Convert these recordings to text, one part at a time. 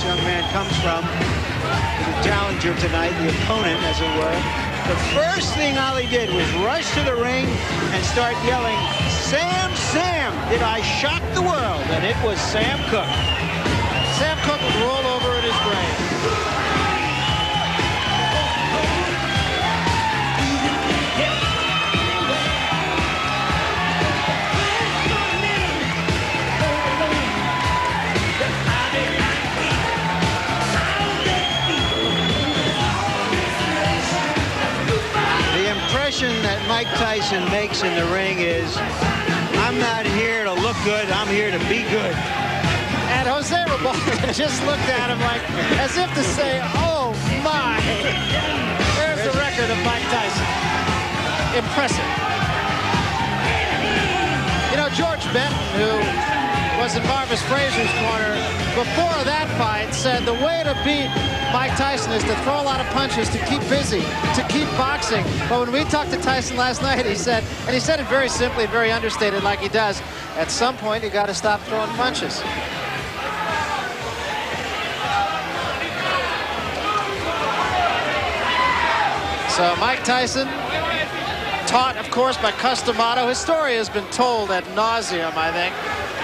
this young man comes from, the challenger tonight, the opponent, as it were. The first thing Ali did was rush to the ring and start yelling, "Sam, Sam, did I shock the world?" And it was Sam Cooke. Sam Cooke would roll over in his grave. That Mike Tyson makes in the ring is, I'm not here to look good, I'm here to be good. And Jose Ribalta just looked at him like, as if to say, oh my. There's the record of Mike Tyson. Impressive. You know, George Benton, who was in Marvis Frazier's corner before that fight, said the way to beat Mike Tyson is to throw a lot of punches, to keep busy, to keep boxing. But when we talked to Tyson last night, he said, and he said it very simply, very understated like he does, at some point you got to stop throwing punches. So Mike Tyson, taught of course by Customato. His story has been told ad nauseum, I think.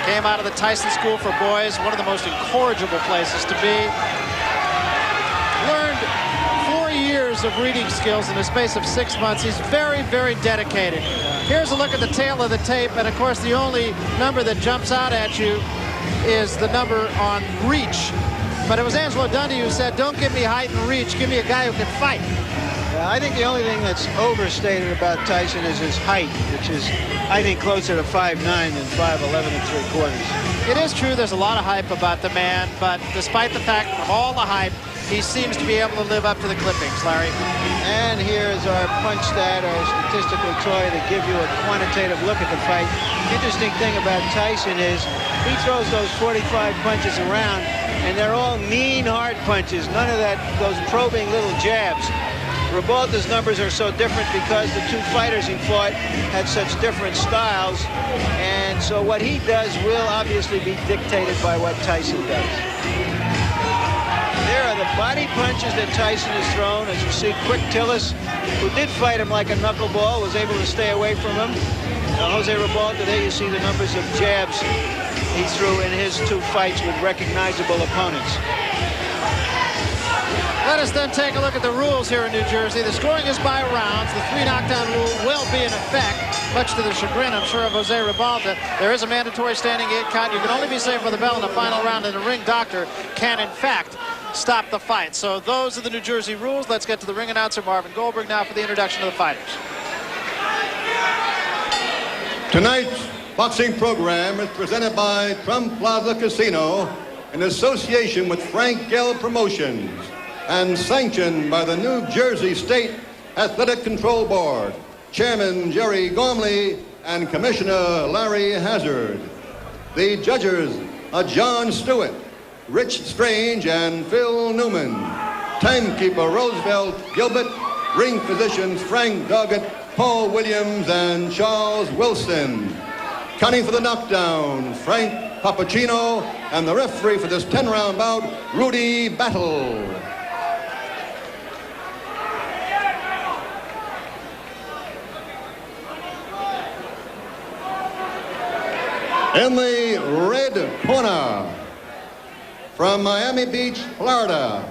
Came out of the Tyson School for Boys, one of the most incorrigible places to be. Learned 4 years of reading skills in the space of 6 months. He's very, very dedicated. Here's a look at the tail of the tape, and of course the only number that jumps out at you is the number on reach. But it was Angelo Dundee who said, don't give me height and reach, give me a guy who can fight. Yeah, I think the only thing that's overstated about Tyson is his height, which is, I think, closer to 5'9" than 5'11 3/4. It is true there's a lot of hype about the man, but despite the fact of all the hype, he seems to be able to live up to the clippings, Larry. And here's our punch stat, our statistical toy to give you a quantitative look at the fight. Interesting thing about Tyson is he throws those 45 punches around, and they're all mean, hard punches. None of that, those probing little jabs. Ribalta's numbers are so different because the two fighters he fought had such different styles, and so what he does will obviously be dictated by what Tyson does. There are the body punches that Tyson has thrown. As you see, Quick Tillis, who did fight him like a knuckleball, was able to stay away from him. Jose Ribalta, there you see the numbers of jabs he threw in his two fights with recognizable opponents. Let us then take a look at the rules here in New Jersey. The scoring is by rounds. The 3 knockdown rule will be in effect, much to the chagrin, I'm sure, of Jose Ribalta. There is a mandatory standing 8 count. You can only be saved for the bell in the final round, and the ring doctor can, in fact, stop the fight. So those are the New Jersey rules. Let's get to the ring announcer, Marvin Goldberg, now for the introduction of the fighters. Tonight's boxing program is presented by Trump Plaza Casino in association with Frank Gell Promotions and sanctioned by the New Jersey State Athletic Control Board, Chairman Jerry Gormley and Commissioner Larry Hazard. The judges are John Stewart, Rich Strange, and Phil Newman. Timekeeper Roosevelt Gilbert, ring physicians Frank Doggett, Paul Williams, and Charles Wilson. Counting for the knockdown, Frank Papacino, and the referee for this 10-round bout, Rudy Battle. In the red corner, from Miami Beach, Florida,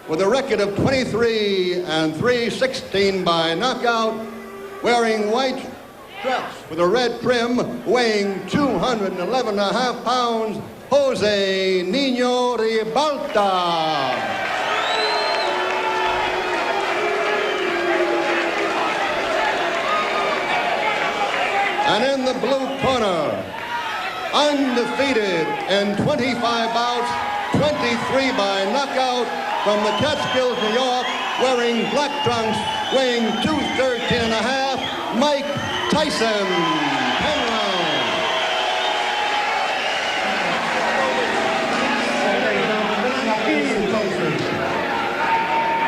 with a record of 23 and 3/16 by knockout, wearing white dress with a red trim, weighing 211.5 pounds, Jose Nino Ribalta. And in the blue corner, undefeated in 25 bouts, 23 by knockout, from the Catskills, New York, wearing black trunks, weighing 213.5, Mike Tyson. 10 rounds.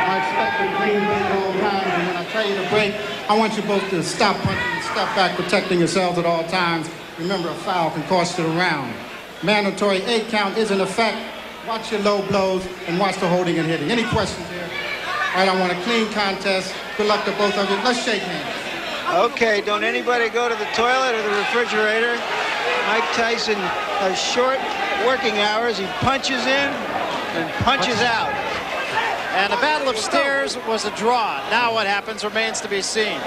I expect the green at all times, and when I tell you to break, I want you both to stop punching and step back, protecting yourselves at all times. Remember, a foul can cost you the round. Mandatory 8 count is in effect. Watch your low blows and watch the holding and hitting. Any questions here? All right, I want a clean contest. Good luck to both of you. Let's shake hands. Okay, don't anybody go to the toilet or the refrigerator. Mike Tyson has short working hours. He punches in and punches out. And the Battle of Stairs was a draw. Now what happens remains to be seen.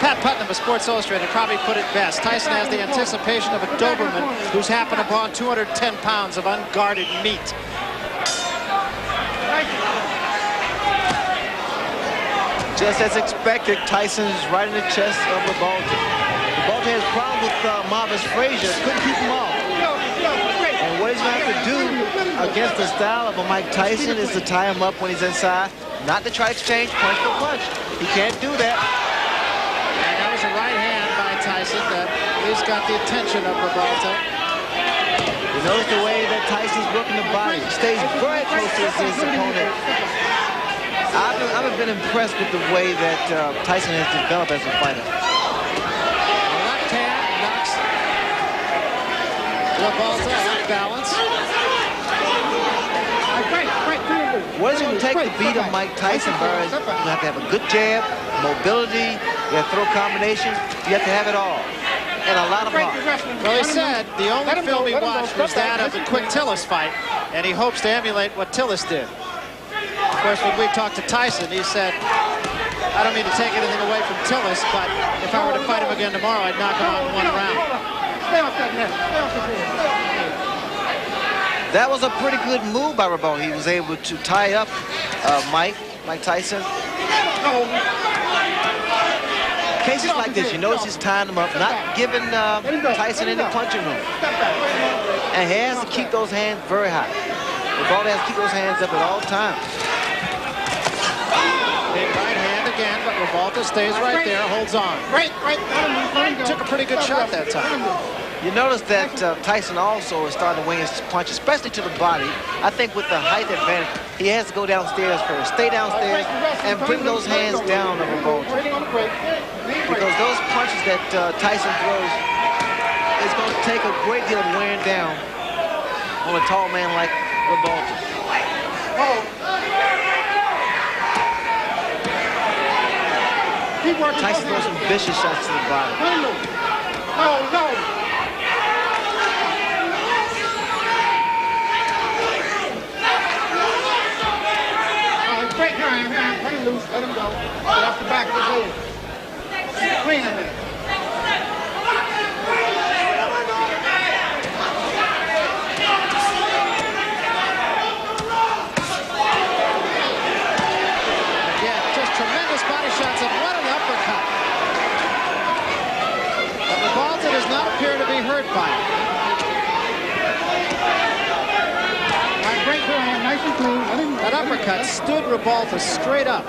Pat Putnam of Sports Illustrated probably put it best. Tyson has the anticipation of a Doberman who's happened upon 210 pounds of unguarded meat. Just as expected, Tyson is right in the chest of Ribalta. Ribalta has problems with Marvis Frazier. Couldn't keep him off. And what he's going to have to do against the style of a Mike Tyson is to tie him up when he's inside, not to try to exchange punch for punch. He can't do that. And that was a right hand by Tyson that at least got the attention of Ribalta. You notice the way that Tyson's working the body. Stays very close to his opponent. I've been impressed with the way that Tyson has developed as a fighter. Left hand knocks Ribalta off balance. What is it going to take to beat a Mike Tyson, Burris? You have to have a good jab, mobility, you have to throw combinations, you have to have it all. And a lot of heart. Well, he said the only film he watched was that of the quick Tillis fight, and he hopes to emulate what Tillis did. Of course, when we talked to Tyson, he said, I don't mean to take anything away from Tillis, but if I were to fight him again tomorrow, I'd knock him out in one round. That was a pretty good move by Ribalta. He was able to tie up Mike Tyson. Cases like this, you notice he's tying him up, not giving Tyson any punching room. And he has to keep those hands very high. Ribalta has to keep those hands up at all times. Big right hand again, but Ribalta stays right there, holds on. Took a pretty good shot that time. You notice that Tyson also is starting to wing his punch, especially to the body. I think with the height advantage, he has to go downstairs first. Stay downstairs and bring those hands down on Ribalta. Because those punches that Tyson throws is going to take a great deal of wearing down on a tall man like Ribalta. Tyson throws some vicious shots to the body. Break your hand, let him loose, let him go. Get off the back of his head. Clean him. Again, just tremendous body shots and what an uppercut. But Ribalta does not appear to be hurt by it. Break your hand, nice and clean. That uppercut stood Ribalta straight up.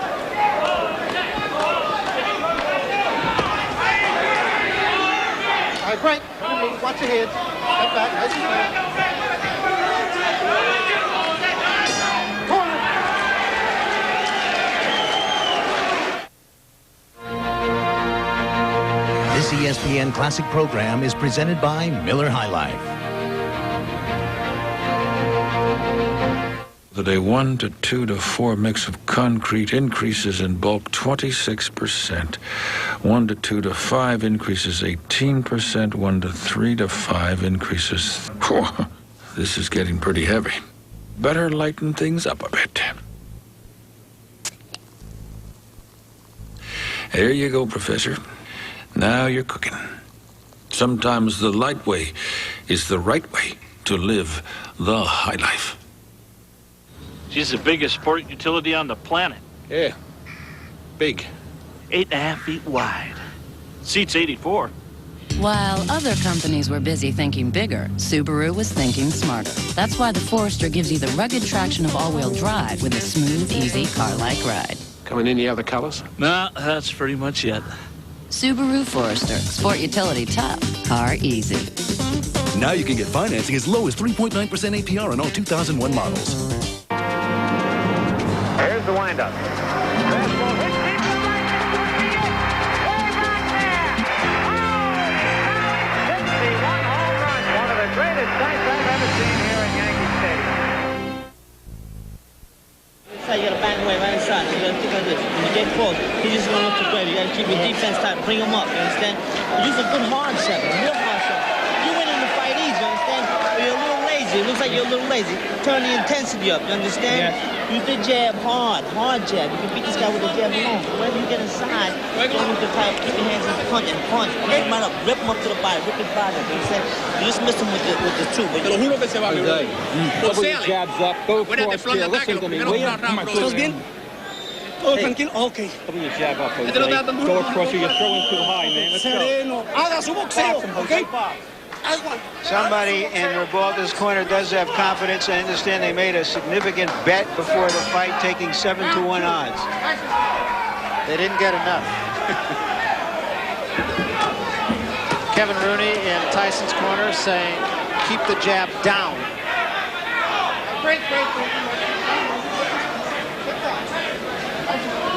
All right, break. Watch your head. Step back, nice and clean. This ESPN Classic program is presented by Miller High Life. That a 1 to 2 to 4 mix of concrete increases in bulk 26%. 1 to 2 to 5 increases 18%. 1 to 3 to 5 increases. Whew, this is getting pretty heavy. Better lighten things up a bit. There you go, Professor. Now you're cooking. Sometimes the light way is the right way to live the high life. She's the biggest sport utility on the planet. Yeah, big. 8.5 feet wide. Seats 84. While other companies were busy thinking bigger, Subaru was thinking smarter. That's why the Forester gives you the rugged traction of all-wheel drive with a smooth, easy car-like ride. Come in any other colors? Nah, that's pretty much it. Subaru Forester. Sport utility tough, car easy. Now you can get financing as low as 3.9% APR on all 2001 models. Here's the windup. Fastball hits deep to right. Way back there. Oh, 61 home runs. One of the greatest sights I've ever seen here in Yankee Stadium. inside, you got to bang away right inside. You got to think like this. When you get close, he's just going to look to grab you. You got to keep your defense tight, bring him up, you understand? Use a good hard shot, real hard shot. You win in the fight easy, you understand? But you're a little lazy. It looks like you're a little lazy. Turn the intensity up, you understand? Yes. Use the jab hard jab. You can beat this guy with a jab alone. Whenever you get inside, you don't need to keep your hands in punch and punch. Rip him right up, rip him up to the body, rip his body up, you understand? You just miss him with the two. Te lo juro que se va a quedar. Double your jabs up, go cross here, listen to me. ¿Estás bien? Todo tranquilo? Okay. Double your jab up, Jose. Go across here, you're throwing too high, man. Let's go. Haga su boxeo, okay? Somebody in Ribalta's corner does have confidence. I understand they made a significant bet before the fight, taking 7-to-1 odds. They didn't get enough. Kevin Rooney in Tyson's corner saying, keep the jab down.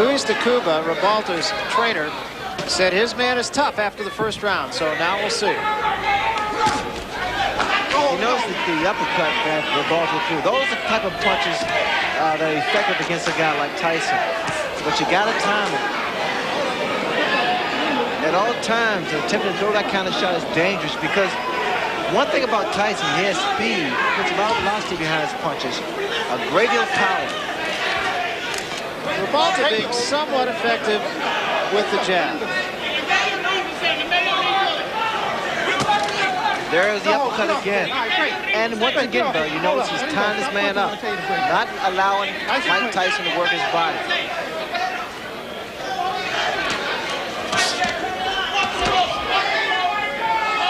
Luis de Cuba, Ribalta's trainer, said his man is tough after the first round, so now we'll see. He knows the uppercut that Ribalta threw. Those are the type of punches that are effective against a guy like Tyson. But you got to time it. At all times, attempting to throw that kind of shot is dangerous because one thing about Tyson, he has speed, puts a lot of velocity behind his punches, a great deal of power. Ribalta being somewhat effective with the jab. There's the uppercut again. And once again, though, you notice he's tying this man up, not allowing Mike Tyson to work his body.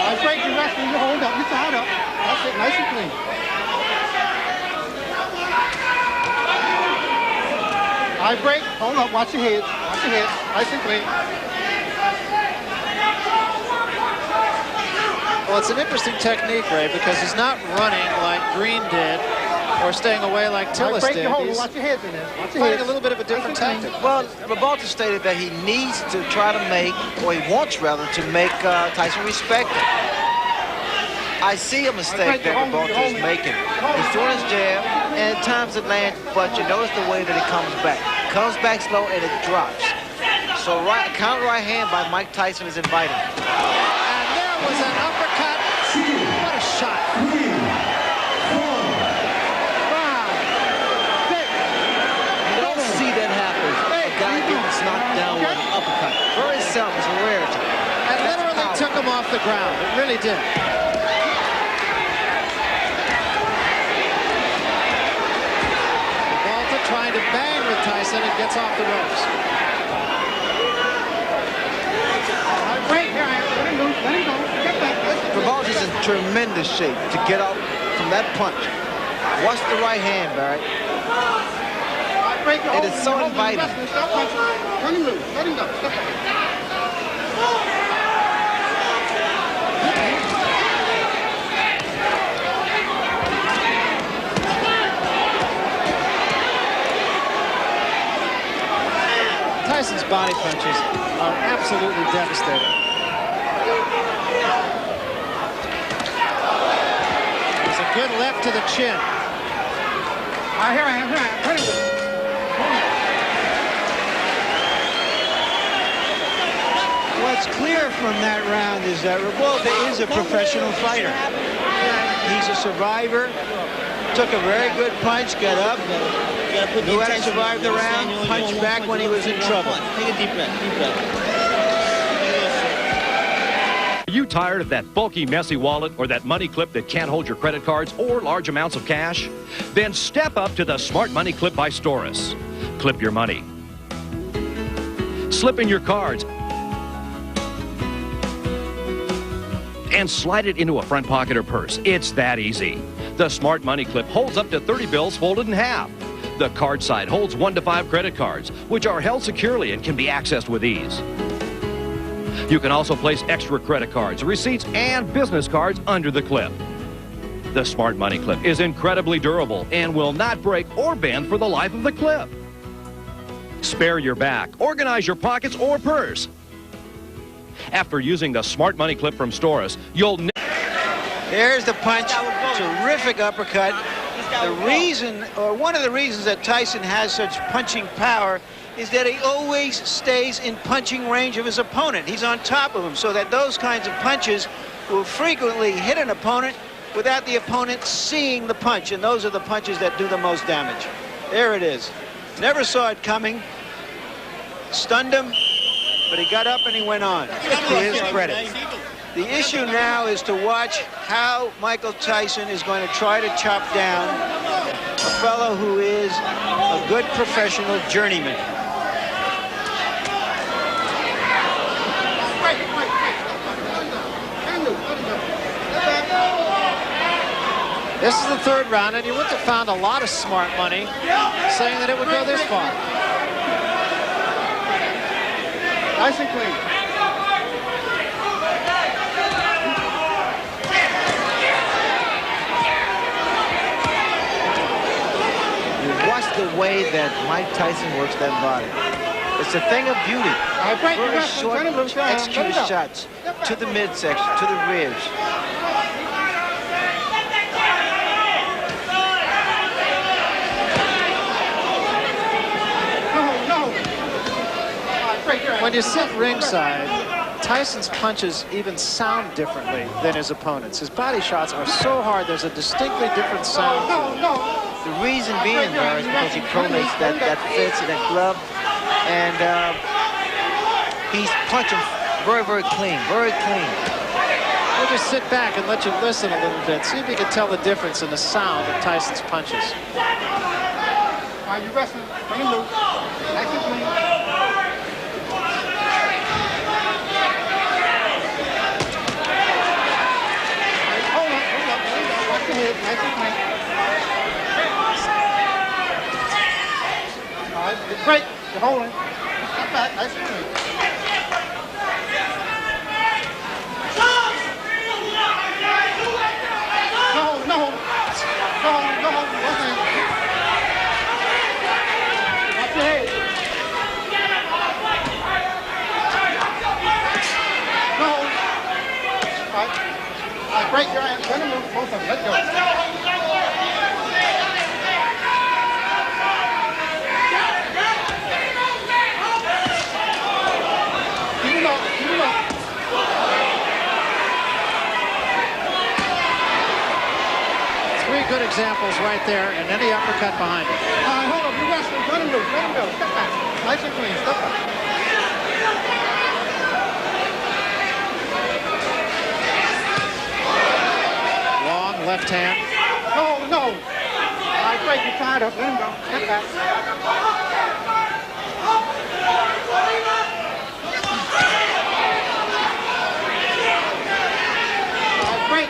I break your wrestling, you hold up, you tied up. That's it, nice and clean. I break, hold up, watch your head, nice and clean. Well, it's an interesting technique, Ray, because he's not running like Green did or staying away like Tillis did. He's watch your heads in there. Fighting a little bit of a different tactic. Well, Ribalta stated that he needs to try to make, or he wants rather, to make Tyson respect him. I see a mistake that Ribalta is making. He's throwing his jab, and at times it lands, but you notice the way that it comes back. Comes back slow, and it drops. So counter right hand by Mike Tyson is inviting. And there was an uppercut. What a shot. 3, 4, 5, 6. You don't see that happen. A guy gets knocked down with an uppercut. Very seldom, it's a rarity. And literally took him off the ground. It really did. Ribalta trying to bang with Tyson and gets off the ropes. Ribalta's in tremendous shape to get out from that punch. Watch the right hand, Barry. It is so inviting. Turn him loose, let him go. Step back. Tyson's body punches are absolutely devastating. There's a good left to the chin. Here I am. Turn him loose. What's clear from that round is that Ribalta is a professional fighter. He's a survivor. Took a very good punch, got up, knew how to survive the round, punched back when he was in trouble. Take a deep breath, deep breath. Are you tired of that bulky, messy wallet or that money clip that can't hold your credit cards or large amounts of cash? Then step up to the Smart Money Clip by Storis. Clip your money. Slip in your cards and slide it into a front pocket or purse. It's that easy. The Smart Money Clip holds up to 30 bills folded in half. The card side holds 1 to 5 credit cards, which are held securely and can be accessed with ease. You can also place extra credit cards, receipts, and business cards under the clip. The Smart Money Clip is incredibly durable and will not break or bend for the life of the clip. Spare your back, organize your pockets or purse. After using the Smart Money Clip from Storis, you'll There's the punch. Terrific uppercut. The reason, or one of the reasons that Tyson has such punching power is that he always stays in punching range of his opponent. He's on top of him, so that those kinds of punches will frequently hit an opponent without the opponent seeing the punch, and those are the punches that do the most damage. There it is. Never saw it coming. Stunned him, but he got up and he went on, to his credit. The issue now is to watch how Michael Tyson is going to try to chop down a fellow who is a good professional journeyman. This is the third round, and you wouldn't have found a lot of smart money saying that it would go this far. Nice and clean. Watch the way that Mike Tyson works that body. It's a thing of beauty. Very short, executed shots to the midsection, to the ribs. When you sit ringside, Tyson's punches even sound differently than his opponents. His body shots are so hard, there's a distinctly different sound. The reason being, though, is because he collates that fist and that glove, and he's punching very, very clean, very clean. We'll just sit back and let you listen a little bit. See if you can tell the difference in the sound of Tyson's punches. Are you wrestling? Bring him loose. Nice and clean. Nice and clean. All right, great. You're holding. Not bad. Nice and clean. No. Watch your head. No. All right, break your hands. Let him move. Both of them. Let go. Good examples right there, and any uppercut behind it. Hold on, you wrestling. Let him move. Let him go. Step back. Nice and clean. Step back. Long left hand. No. All right, great. You're tied up. Let him go. Step back.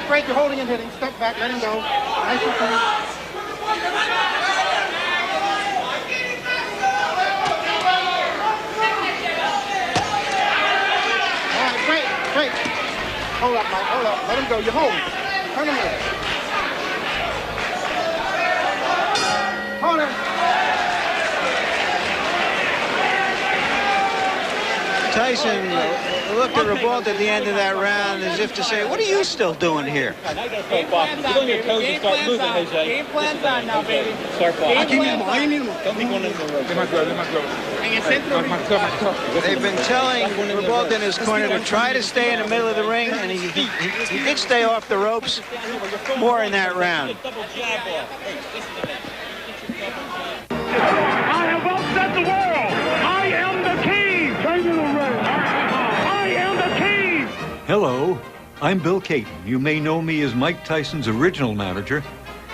Great, you're holding and hitting. Step back, let him go. Nice and clean. All right, great. Hold up, Mike, hold up. Let him go, you're holding. Turn him over. Hold him. Tyson looked at Ribalta at the end of that round as if to say, what are you still doing here? Get on your toes and start moving, Jose. Game plan's on now, baby. Start boxing. I need him. Don't be going into the rope. They've been telling Ribalta in his corner to try to stay in the middle of the ring, and he did stay off the ropes more in that round. I have upset the world. I am the king. Turn to the ring. I am the king. Hello, I'm Bill Caton. You may know me as Mike Tyson's original manager,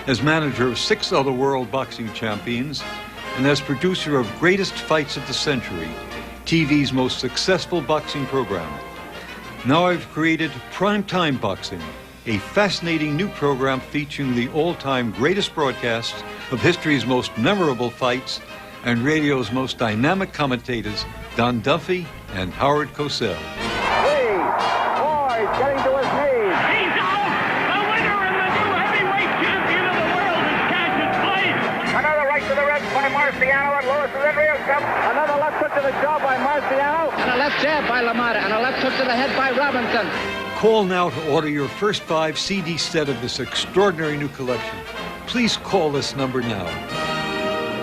as manager of 6 other world boxing champions, and as producer of Greatest Fights of the Century, TV's most successful boxing program. Now I've created Primetime Boxing, a fascinating new program featuring the all-time greatest broadcasts of history's most memorable fights and radio's most dynamic commentators, Don Duffy and Howard Cosell. Boyd getting to his knees. He's out. The winner and the new heavyweight champion of the world is Cassius Clay. Another right to the ribs by Marciano, and Lewis is in real trouble. Another left hook to the jaw by Marciano. And a left jab by LaMotta, and a left hook to the head by Robinson. Call now to order your first 5 CD set of this extraordinary new collection. please call this number now.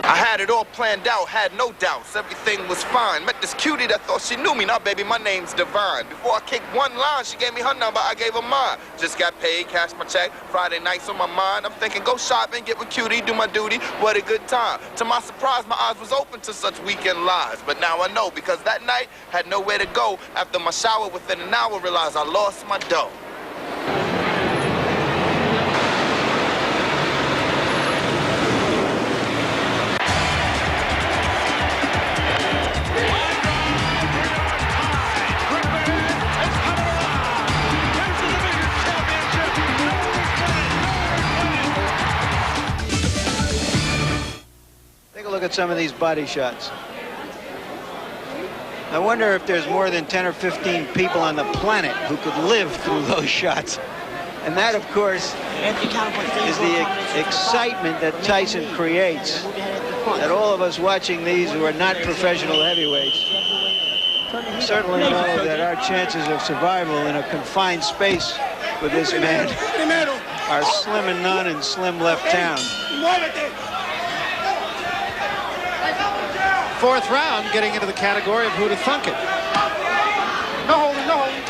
I had it all planned out, had no doubts. Everything was fine. Met this cutie that thought she knew me. Now, baby, my name's Divine. Before I kicked one line, she gave me her number, I gave her mine. Just got paid, cashed my check. Friday nights on my mind. I'm thinking, go shopping, get with cutie, do my duty. What a good time. To my surprise, my eyes was open to such weekend lies. But now I know, because that night had nowhere to go. After my shower, within an hour, realized I lost my dough. Look at some of these body shots. I wonder if there's more than 10 or 15 people on the planet who could live through those shots. And that, of course, is the excitement that Tyson creates, that all of us watching these who are not professional heavyweights certainly know that our chances of survival in a confined space with this man are slim and none in slim left town. Fourth round, getting into the category of who to thunk it. No holding, no holding.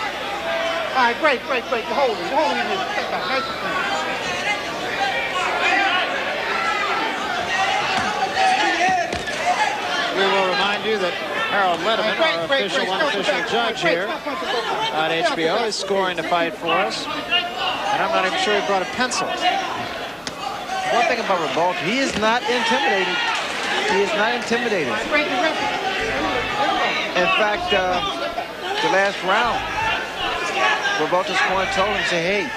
All right, great. You're holding in here. Step back, nice and clean. We will remind you that Harold Letterman, our official, unofficial judge here on HBO, is scoring the fight for us. And I'm not even sure he brought a pencil. One thing about Ribalta, he is not intimidated. He is not intimidated. In fact, the last round, Ribalta's corner told him, say, hey,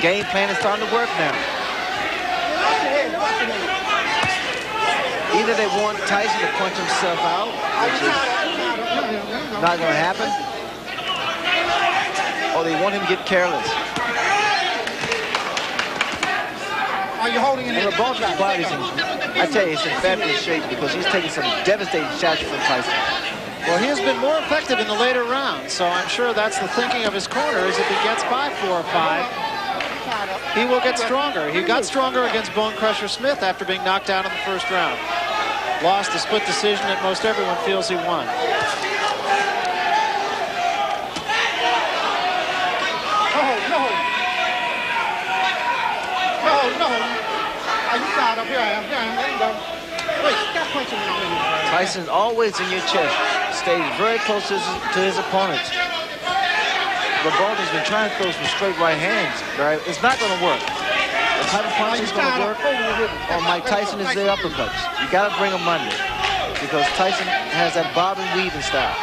game plan is starting to work now. Either they want Tyson to punch himself out, which is not going to happen, or they want him to get careless. Are you holding in here? Ribalta's body's in, I tell you, it's in fabulous shape because he's taking some devastating shots from Tyson. Well, he has been more effective in the later rounds, so I'm sure that's the thinking of his corner, is if he gets by 4 or 5, he will get stronger. He got stronger against Bone Crusher Smith after being knocked out in the first round. Lost a split decision that most everyone feels he won. No. You side up. Here I am. Let him go. Wait, stop punching me. Tyson's always in your chest. Stays very close to his opponents. Ribalta's been trying to throw some straight right hands, right? It's not going to work. The type of punch is going to work on Mike Tyson is the uppercuts. You got to bring them under because Tyson has that bob and weaving style.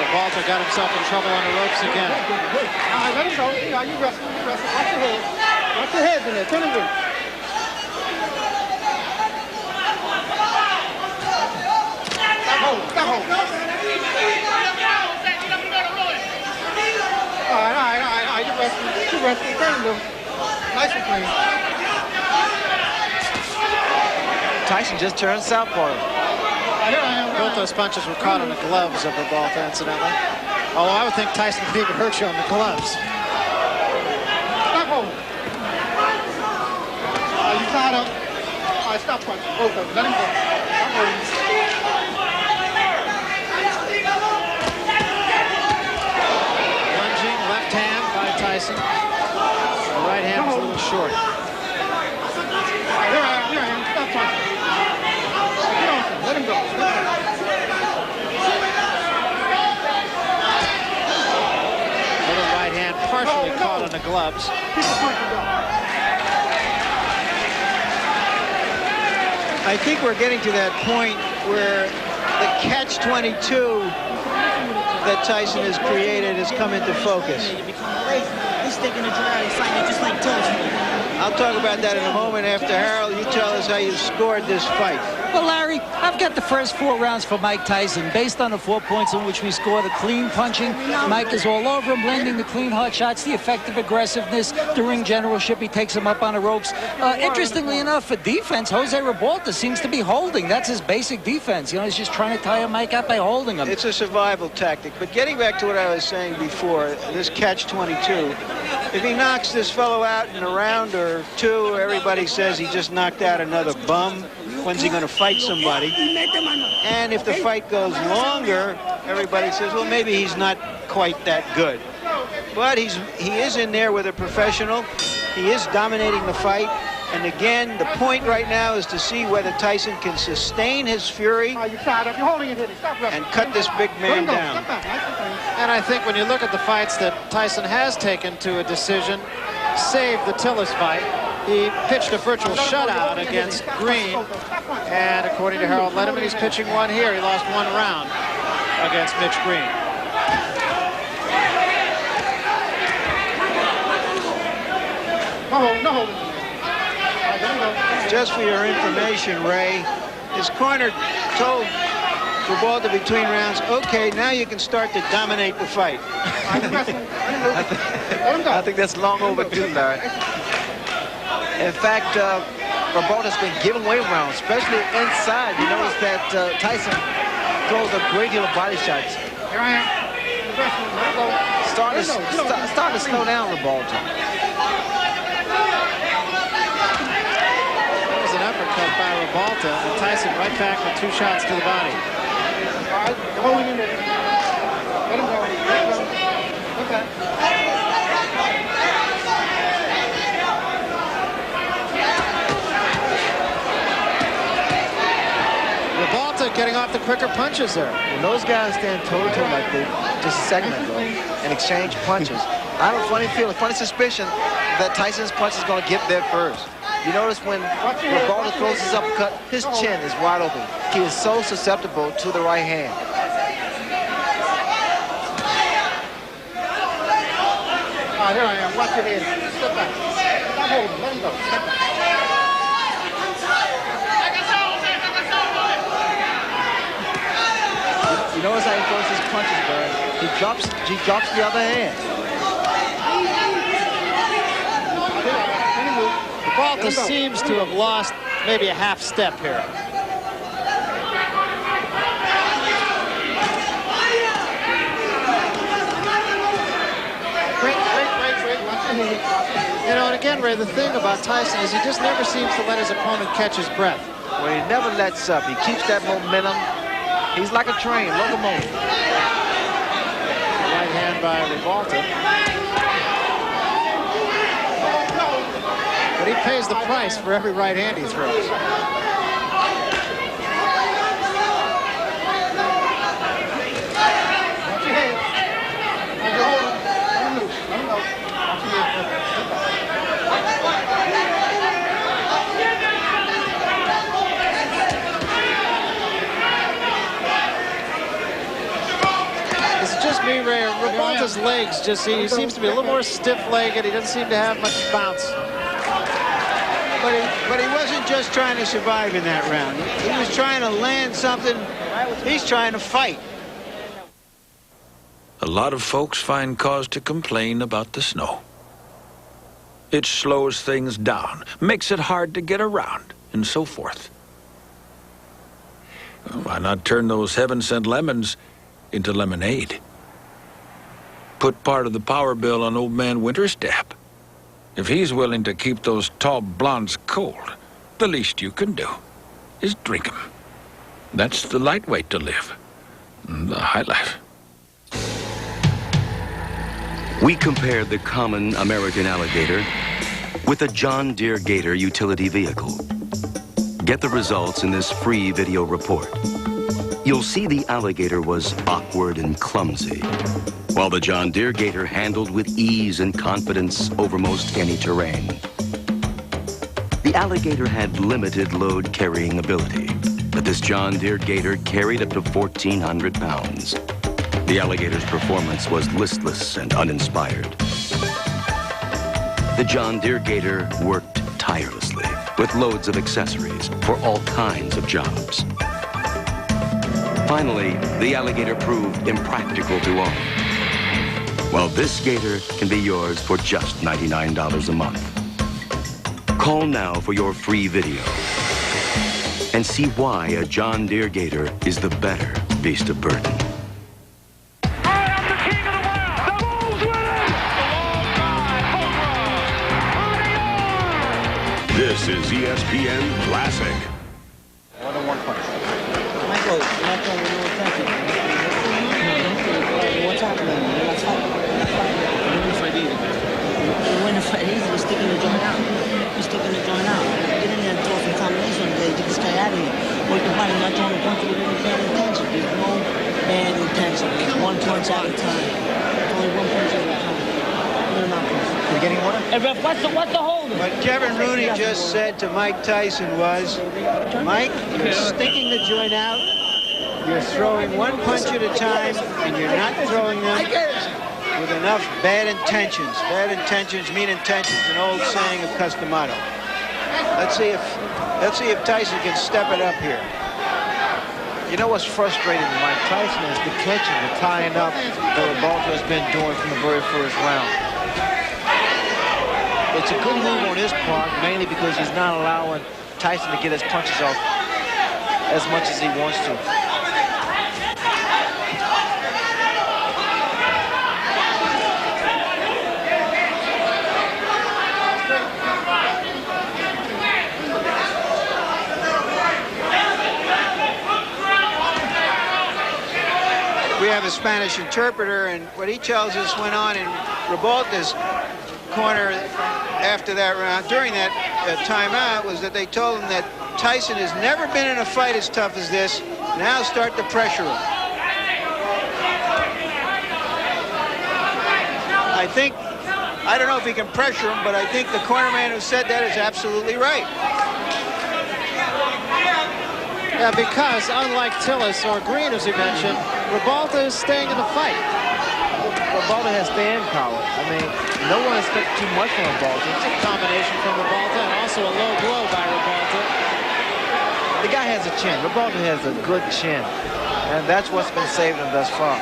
Ribalta got himself in trouble on the ropes again. All right, let him go. You wrestle. Watch your head. Watch your heads in there. Turn him in. Stop holding. All right. You wrestling. Turn him loose. Nice and clean. Tyson just turned southpaw. Both those punches were caught on the gloves of Ribalta, incidentally. Although I would think Tyson could even hurt you on the gloves. Stop holding. You tied up. All right, stop punching. Both of them. Let him go. Stop holding. Lunging left hand by Tyson. The right hand was a little short. Here I am. Stop punching. Let him go. Little right hand partially caught on the gloves. I think we're getting to that point where the catch-22 that Tyson has created has come into focus. I'll talk about that in a moment after Harold. You tell us how you scored this fight. Well, Larry, I've got the first 4 rounds for Mike Tyson. Based on the 4 points in which we scored, a clean punching. Mike is all over him, landing the clean hard shots, the effective aggressiveness, the ring generalship. He takes him up on the ropes. Interestingly enough, for defense, Jose Ribalta seems to be holding. That's his basic defense. You know, he's just trying to tire Mike up by holding him. It's a survival tactic. But getting back to what I was saying before, this catch-22, If he knocks this fellow out in a round or two, everybody says he just knocked out another bum. When's he going to fight somebody? And if the fight goes longer, everybody says, well, maybe he's not quite that good. But he is in there with a professional. He is dominating the fight. And again, the point right now is to see whether Tyson can sustain his fury and cut this big man down. And I think when you look at the fights that Tyson has taken to a decision, save the Tillis fight, he pitched a virtual shutout against Green. And according to Harold Letterman, he's pitching one here. He lost one round against Mitch Green. No. Just for your information, Ray, his corner told Ribalta between rounds, okay, now you can start to dominate the fight. I think that's long overdue, Larry. In fact, Ribalta's been giving away rounds, especially inside. You notice that Tyson throws a great deal of body shots. Here I am. Starting to slow down Ribalta. Uppercut by Ribalta, and Tyson right back with 2 shots to the body. All right, hold him in there. Let him go. Okay. Ribalta getting off the quicker punches there. When those guys stand toe-to-toe like they just a second ago and exchange punches, I have a funny feeling, a funny suspicion that Tyson's punch is going to get there first. You notice when Ribalta throws his uppercut, his chin is wide open. He is so susceptible to the right hand. All right, here I am. Watch your head. Step back. Stop holding. Let him go. Step back. You notice how he throws his punches, Bird. He drops the other hand. Ribalta seems to have lost maybe a half step here. You know, and again, Ray, the thing about Tyson is he just never seems to let his opponent catch his breath. Well, he never lets up. He keeps that momentum. He's like a train, locomotive. Right hand by Ribalta. But he pays the price for every right hand he throws. It's just me, Ray. Ribalta's legs he seems to be a little more stiff-legged. He doesn't seem to have much bounce. But he wasn't just trying to survive in that round. He was trying to land something. He's trying to fight. A lot of folks find cause to complain about the snow. It slows things down, makes it hard to get around, and so forth. Why not turn those heaven-sent lemons into lemonade? Put part of the power bill on old man Winterstep. If he's willing to keep those tall blondes cold, the least you can do is drink 'em. That's the light way to live, the high life. We compared the common American alligator with a John Deere Gator utility vehicle. Get the results in this free video report. You'll see the alligator was awkward and clumsy, while the John Deere Gator handled with ease and confidence over most any terrain. The alligator had limited load carrying ability, but this John Deere Gator carried up to 1,400 pounds. The alligator's performance was listless and uninspired. The John Deere Gator worked tirelessly with loads of accessories for all kinds of jobs. Finally, the alligator proved impractical to own. Well, this Gator can be yours for just $99 a month. Call now for your free video and see why a John Deere Gator is the better beast of burden. I am the king of the world. The Bulls win it. A long drive. This is ESPN Classic. One-on-one punch. Michael, you're not throwing with no intention. What's happening? You're not fighting. You win the fight easy. You win the fight easy. You're sticking the joint out. You're sticking the joint out. Get in there and throw some combination on there. Get this guy out of here. Work your body. Not throwing a punch with any bad intention. There's no bad intention. It's one punch at a time. Only one punch at a time. You're getting one? Hey, ref, what's the hold? What Kevin Rooney just said to Mike Tyson was, Mike, you're sticking the joint out, you're throwing one punch at a time, and you're not throwing them with enough bad intentions. Bad intentions mean intentions, an old saying of Customato. Let's see if Tyson can step it up here. You know what's frustrating to Mike Tyson is the clinching, the tying up that Ribalta has been doing from the very first round. It's a good move on his part, mainly because he's not allowing Tyson to get his punches off as much as he wants to. We have a Spanish interpreter, and what he tells us went on in Ribalta's corner after that round, during that timeout, was that they told him that Tyson has never been in a fight as tough as this. Now start to pressure him. I don't know if he can pressure him, but I think the cornerman who said that is absolutely right. Yeah, because unlike Tillis or Green, as he mentioned, Ribalta is staying in the fight. Ribalta has stand power. I mean, no one expects too much from Ribalta. It's a combination from Ribalta and also a low blow by Ribalta. The guy has a chin. Ribalta has a good chin. And that's what's been saving him thus far.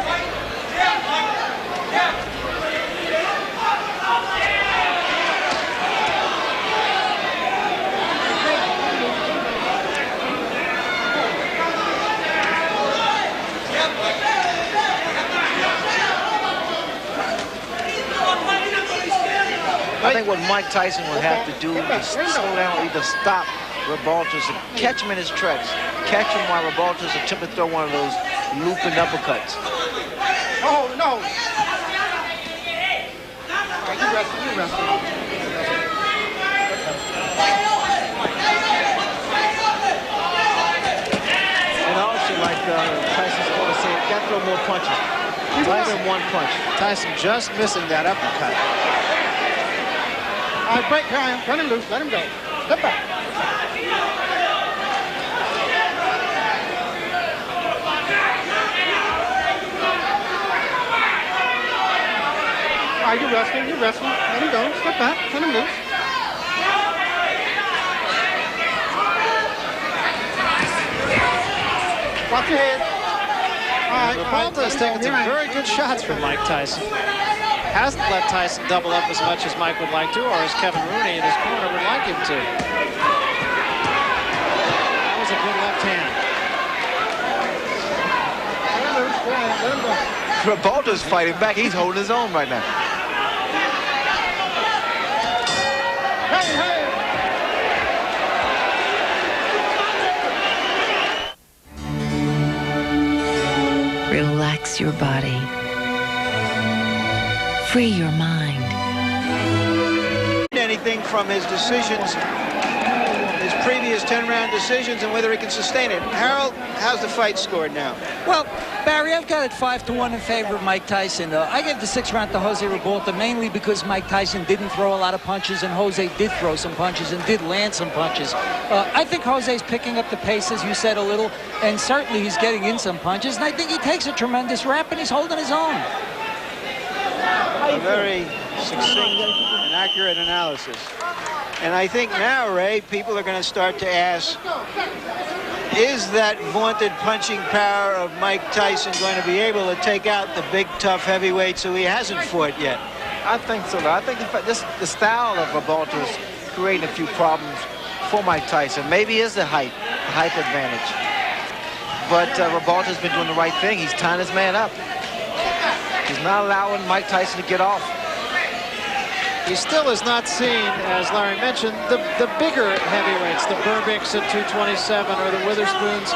I think what Mike Tyson would have to do is slow down, either stop Ribalta's, catch him in his tracks, catch him while Ribalta's attempt to throw one of those looping uppercuts. Oh, no. You wrestle. And also, like Tyson's going to say, got to throw more punches. Tyson one punch. Tyson just missing that uppercut. All right, break, Ryan. Run him loose. Let him go. Step back. All right, you're wrestling. Let him go. Step back. Turn him loose. Watch your head. All right, Ribalta has taken some very good shots from Mike Tyson. Hasn't let Tyson double up as much as Mike would like to, or as Kevin Rooney in his corner would like him to. That was a good left hand. Ribalta's fighting back. He's holding his own right now. Relax your body. Free your mind. Anything from his decisions, his previous 10-round decisions, and whether he can sustain it. Harold, how's the fight scored now? Well, Barry, I've got it 5-1 in favor of Mike Tyson. I gave the 6th round to Jose Ribalta mainly because Mike Tyson didn't throw a lot of punches and Jose did throw some punches and did land some punches. I think Jose's picking up the pace, as you said, a little, and certainly he's getting in some punches, and I think he takes a tremendous rap and he's holding his own. A very succinct and accurate analysis. And I think now, Ray, people are going to start to ask, is that vaunted punching power of Mike Tyson going to be able to take out the big, tough heavyweights who he hasn't fought yet? I think so. I think the style of Ribalta is creating a few problems for Mike Tyson. Maybe it's the height advantage. But Ribalta's been doing the right thing. He's tying his man up. He's not allowing Mike Tyson to get off. he still is not seen, as Larry mentioned, the bigger heavyweights, the Burbicks at 227 or the Witherspoons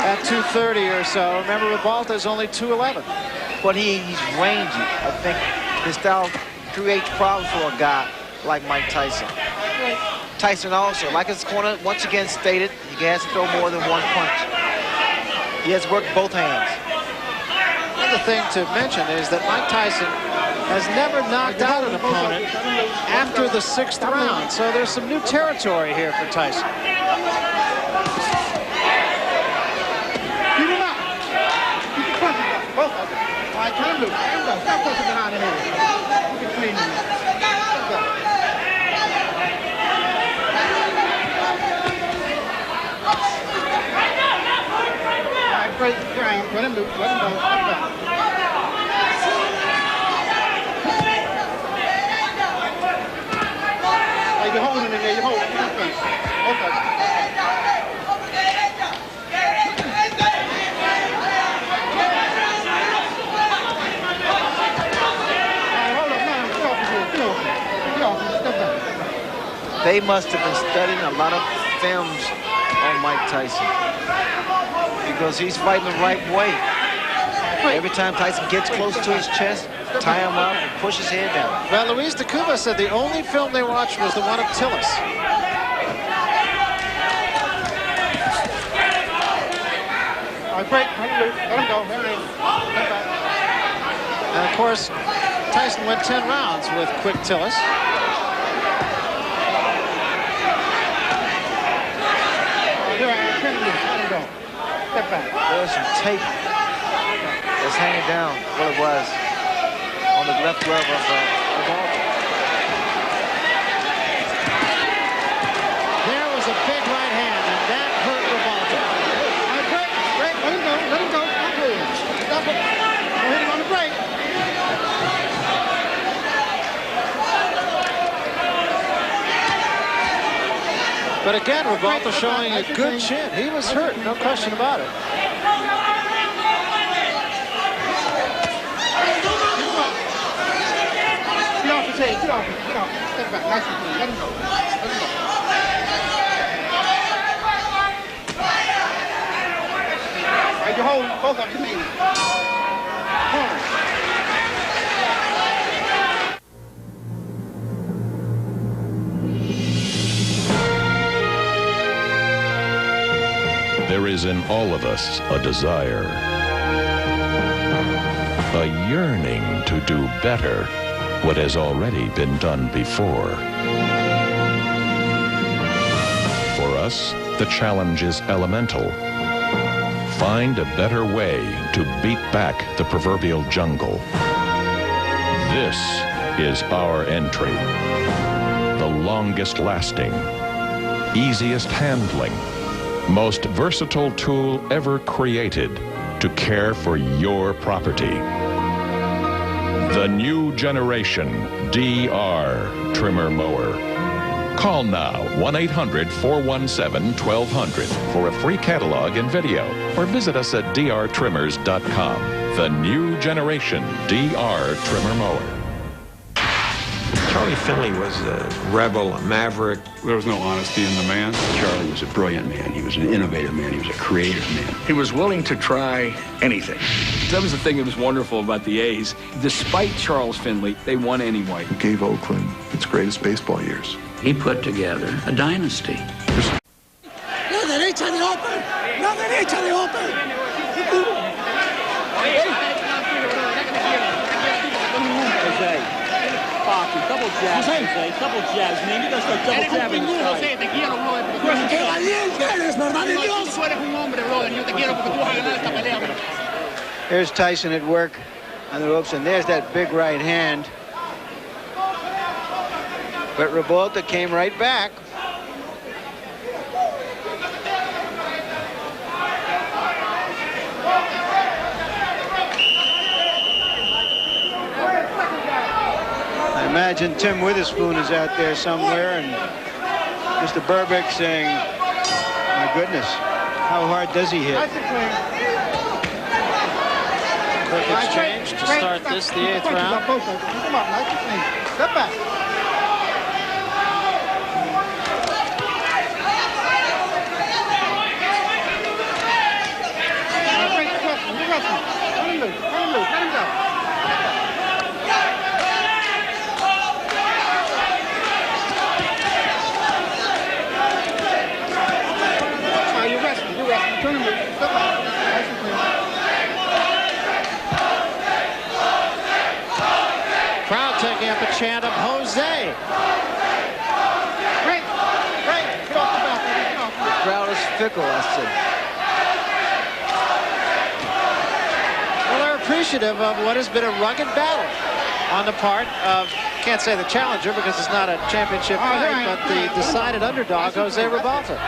at 230 or so. Remember, Ribalta is only 211. But he's rangy. I think his style creates problems for a guy like Mike Tyson. Tyson also, like his corner once again stated, he has to throw more than one punch. He has worked both hands. Another thing to mention is that Mike Tyson has never knocked out an opponent after the 6th round. So there's some new territory here for Tyson. Keep him up. Keep the punches up. Both of them. All right, turn him loose. Turn him loose. Stop punching behind the head. You can clean him. Let's go. All right, break the ground. Let him loose. Let him go. Step back. You're holding him in there. You're holding him. Okay. They must have been studying a lot of films on Mike Tyson because he's fighting the right way. Every time Tyson gets close to his chest, tie him up and push his head down. Well, Luis de Cuba said the only film they watched was the one of Tillis. All right, break. Let him loose. Let him go. There it is. And of course, Tyson went 10 rounds with quick Tillis. Step back. There's some tape that's hanging down, what it was, on the left glove of Ribalta. There was a big right hand, and that hurt Ribalta. All right, break. Let him go. Let him go. Stop it. Stop it. Don't hit him on the break. But again, Ribalta showing a good chin. He was hurt, no question about it. Get off his head. Get off. Get off. Step back. Nice and clean. Let him go. Let him go. All right, you hold both of your knees. Corner. There is in all of us a desire, a yearning to do better what has already been done before. For us, the challenge is elemental. Find a better way to beat back the proverbial jungle. This is our entry. The longest lasting, easiest handling, most versatile tool ever created to care for your property. The new generation DR trimmer mower. Call now 1-800-417-1200 for a free catalog and video, or visit us at drtrimmers.com. The new generation DR trimmer mower. Charlie Finley was a rebel, a maverick. There was no honesty in the man. Charlie was a brilliant man. He was an innovative man. He was a creative man. He was willing to try anything. That was the thing that was wonderful about the A's. Despite Charles Finley, they won anyway. He gave Oakland its greatest baseball years. He put together a dynasty. ¡No derecha de Open! ¡No derecha de Open! Double jabs, Jose. Double jabs, man. You gotta start double jabbing. Jose, te quiero, brother. ¡Qué valiente eres, verdad de Dios! Tú eres un hombre, brother. Yo te quiero porque tú vas a ganar esta pelea, brother. Here's Tyson at work on the ropes, and there's that big right hand. But Ribalta came right back. I imagine Tim Witherspoon is out there somewhere, and Mr. Burbick saying, my goodness, how hard does he hit? Quick exchange to start this, the 8th round. Come on, nice and clean. Step back. Turn him loose. Step back. Nice and clean. Crowd taking up a chant of Jose. Great. Great. Get off the back. Get off. The crowd is fickle, I said. Well, they're appreciative of what has been a rugged battle on the part of, can't say the challenger because it's not a championship fight, but the decided underdog, Jose Ribalta.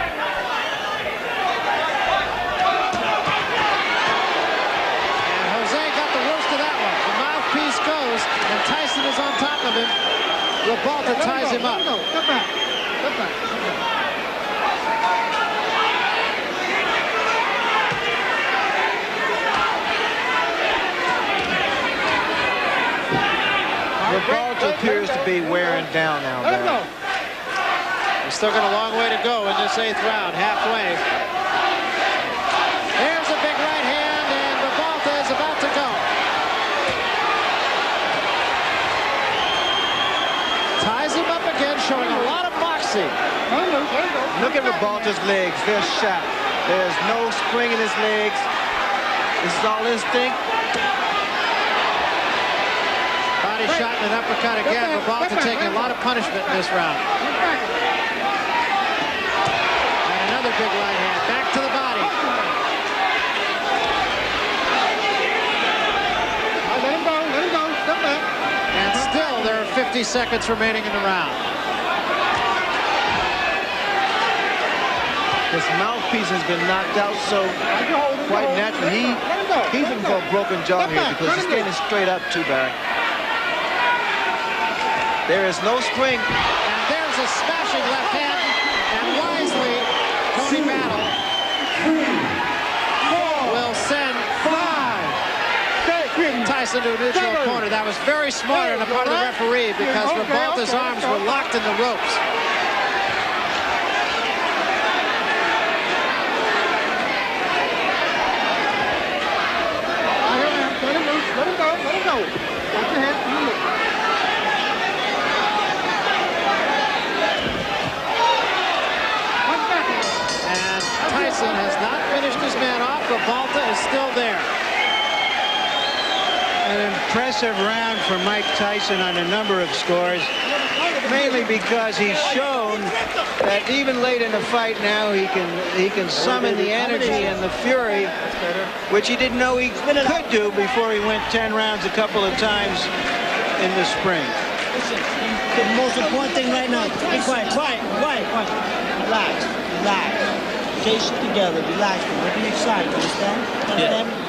And Jose got the worst of that one. The mouthpiece goes, and Tyson is on top of him. Ribalta ties him up. Step back. Step back. Ribalta appears to be wearing down now. Let him go. He's still got a long way to go in this 8th round, halfway. There's a big right hand, and Ribalta is about to go. Ties him up again, showing a lot of boxing. Look at Ribalta's legs. They're shot. There's no spring in his legs. This is all instinct. Body shot and an uppercut again. Ribalta taking a lot of punishment in this round. And another big right hand. Back to the body. Let him go. Let him go. Step back. And still there are 50 seconds remaining in the round. His mouthpiece has been knocked out, so quite naturally he's looking for a broken jaw here because he's standing straight up too, Barry. There is no spring. And there's a smashing left hand. And wisely, Tony Battle will send Tyson to a neutral corner. That was very smart on the part of the referee because Ribalta's arms were locked in the ropes. Let him loose. Let him go. Let him go. Watch your head. Let him loose. And Tyson has not finished his man off. Ribalta is still there. An impressive round for Mike Tyson on a number of scores, mainly because he's shown that even late in the fight now he can summon the energy and the fury, which he didn't know he could do before he went 10 rounds a couple of times in the spring. Listen, the most important thing right now, be quiet, quiet. Relax. Case it together, relax. Don't be excited, understand?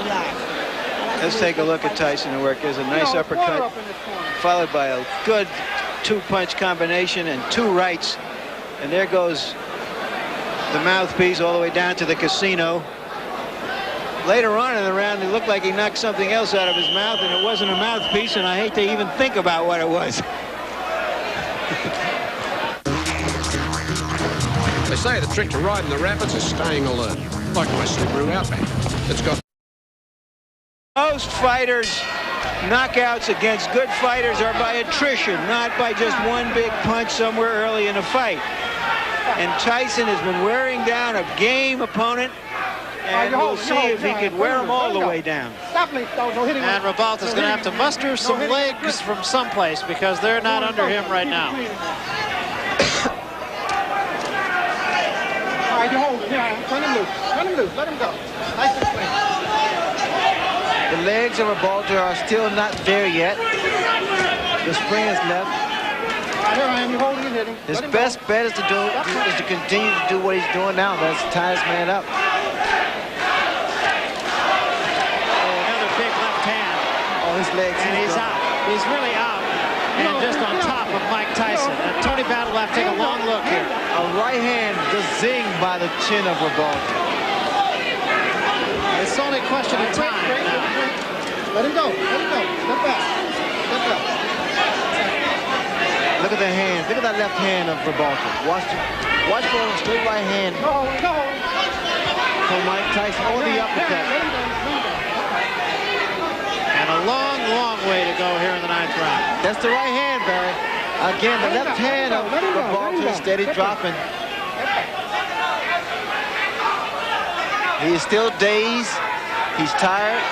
Relax. Let's take a look at Tyson at work. There's a nice uppercut, followed by a good two-punch combination and two rights. And there goes the mouthpiece all the way down to the casino. Later on in the round, it looked like he knocked something else out of his mouth, and it wasn't a mouthpiece, and I hate to even think about what it was. They say the trick to riding the rapids is staying alert, like my Subaru Outback. It's got... Most fighters' knockouts against good fighters are by attrition, not by just one big punch somewhere early in a fight. And Tyson has been wearing down a game opponent, and we'll see if he can wear him all the way down. And Ribalta's going to have to muster some legs from someplace because they're not under him right now. All right, you hold him. Yeah, turn him loose. Turn him loose. Let him go. Nice and clean. The legs of Ribalta are still not there yet. The spring is left. Here I am. You hold him and hit him. His best bet is to continue to do what he's doing now. That's tie his man up. Another big left hand. Oh, his legs. And he's out. He's really out. And just on top of Mike Tyson. And Tony Battle will have to take a long look here. A right hand gazinged by the chin of Ribalta. It's only a question of time now. Let him go. Let him go. Step back. Step back. Look at the hand. Look at that left hand of Ribalta. Watch for a straight right hand. Go. For Mike Tyson or the uppercut. And a long, long way to go here in the 9th round. That's the right hand, Barry. Again, the left hand of Ribalta is steady dropping. He is still dazed. He's tired.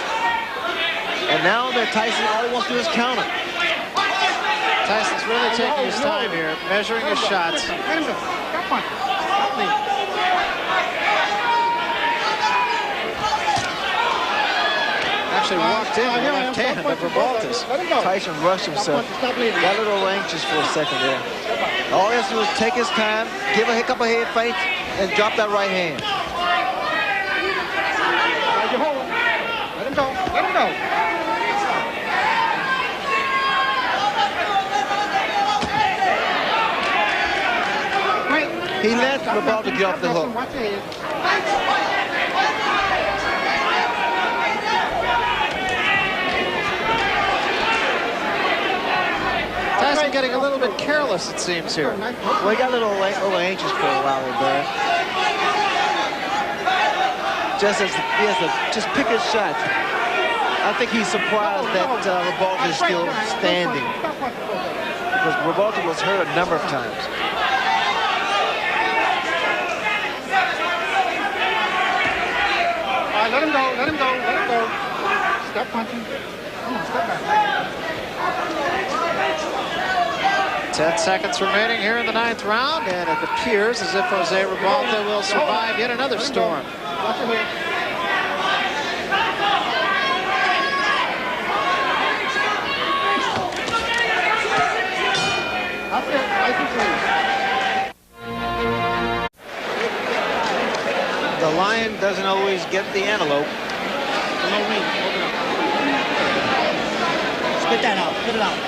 And now that Tyson, all he wants to do is counter. Tyson's really taking his time here, measuring his shots. Actually walked in with left hand of Ribalta's. Tyson rushed himself. Got a little anxious for a second there. All he has to do is take his time, give a couple head feints, and drop that right hand. Let him go. Let him go. He let Ribalta get off the hook. Tyson getting a little bit careless, it seems, here. Well, he got a little anxious for a while there. Just as he has to just pick his shot. I think he's surprised that Ribalta is still standing. Because Ribalta was hurt a number of times. All right, let him go, let him go, let him go. Stop punching. Come on, step back. 10 seconds remaining here in the 9th round, and it appears as if Jose Ribalta will survive yet another storm. Watch your head. That's it. Nice and clean. The lion doesn't always get the antelope. Spit that out. Spit it out.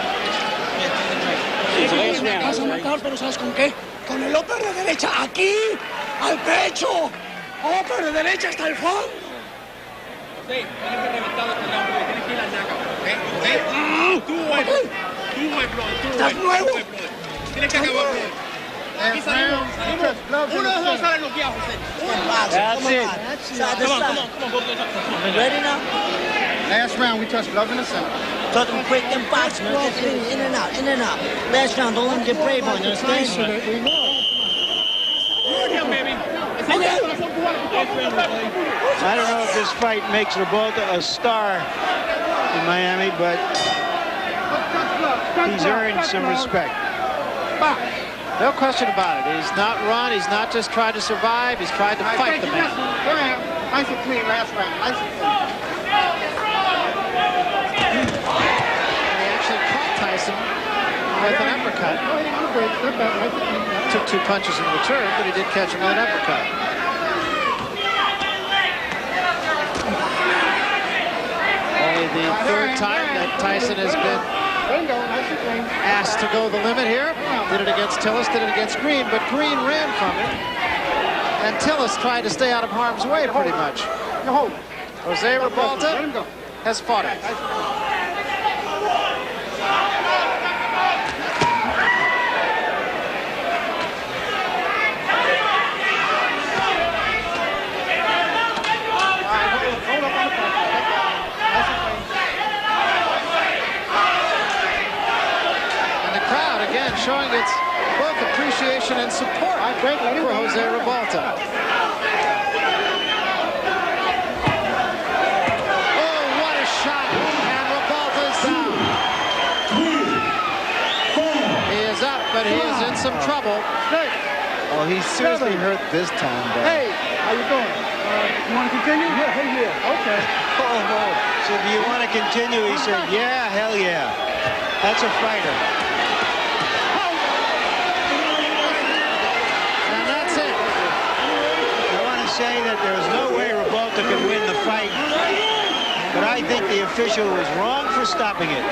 Vas a matar, pero ¿sabes con qué? Con el upper de derecha, aquí, al pecho. Upper de derecha hasta el fondo. Tienes que reventar este round, tienes que ir a naca, ¿ok? Tú, güey, brother. Estás nuevo. Tienes que acabar, brother. Aquí salimos. Uno de los dos salen los viejos, That's it. Come on. Ready now? Last round, we touch glove in the center. Touch them quick and box, man. In and out, in and out. Last round, don't let him get brave on you, understand? I don't know if this fight makes Ribalta a star in Miami, but he's earned some respect. No question about it. He's not run. He's not just tried to survive. He's tried to fight the man. Nice and clean last round. Nice and clean. He actually caught Tyson with an uppercut. Took 2 punches in return, but he did catch him with an uppercut. Only the 3rd time that Tyson has been asked to go the limit here. Did it against Tillis, did it against Green, but Green ran from it. And Tillis tried to stay out of harm's way pretty much. Jose Ribalta has fought it. Showing its both appreciation and support for Jose Ribalta. Oh, what a shot! And Ribalta's down. He is up, but he is in some trouble. Oh, he's seriously hurt this time, though. Hey, how you doing? You want to continue? Yeah. Okay. Oh. So do you want to continue? He said, yeah, hell yeah. That's a fighter. Say that there's no way Ribalta could win the fight, but I think the official was wrong for stopping it.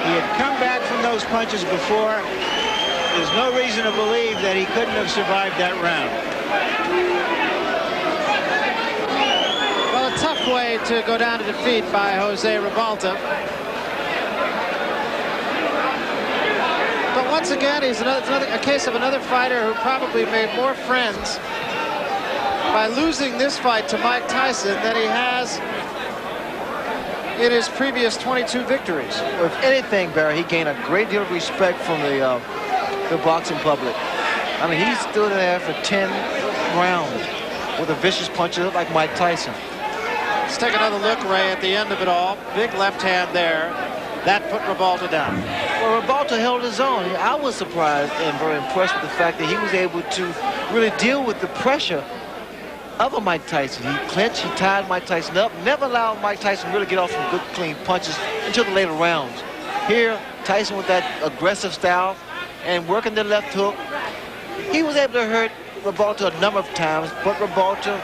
He had come back from those punches before. There's no reason to believe that he couldn't have survived that round. Well, a tough way to go down to defeat by Jose Ribalta. But once again, he's a case of another fighter who probably made more friends by losing this fight to Mike Tyson than he has in his previous 22 victories. If anything, Barry, he gained a great deal of respect from the boxing public. I mean, he stood there for 10 rounds with a vicious puncher like Mike Tyson. Let's take another look, Ray, at the end of it all. Big left hand there. That put Ribalta down. Well, Ribalta held his own. I was surprised and very impressed with the fact that he was able to really deal with the pressure of a Mike Tyson. He clinched, he tied Mike Tyson up, never allowed Mike Tyson to really get off some good, clean punches until the later rounds. Here, Tyson with that aggressive style and working the left hook, he was able to hurt Ribalta a number of times, but Ribalta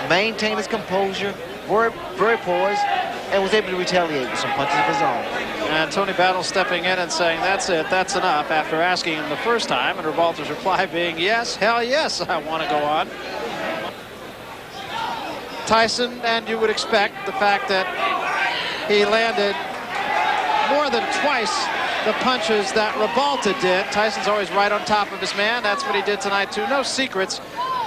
maintained his composure, very poised, and was able to retaliate with some punches of his own. And Tony Battle stepping in and saying, that's it, that's enough, after asking him the first time, and Ribalta's reply being, yes, hell yes, I want to go on. Tyson, and you would expect the fact that he landed more than twice the punches that Ribalta did. Tyson's always right on top of his man. That's what he did tonight, too. No secrets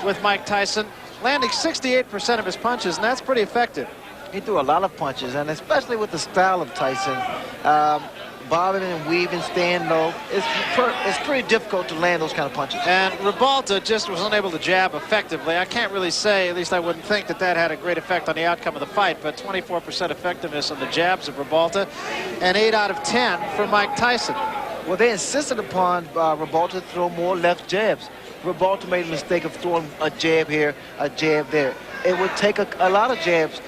with Mike Tyson, landing 68% of his punches, and that's pretty effective. He threw a lot of punches, and especially with the style of Tyson, bobbing and weaving, staying low, it's pretty difficult to land those kind of punches. And Ribalta just was unable to jab effectively. I can't really say, at least I wouldn't think that had a great effect on the outcome of the fight, but 24% effectiveness on the jabs of Ribalta, and 8 out of 10 for Mike Tyson. Well, they insisted upon Ribalta to throw more left jabs. Ribalta made a mistake of throwing a jab here, a jab there. It would take a lot of jabs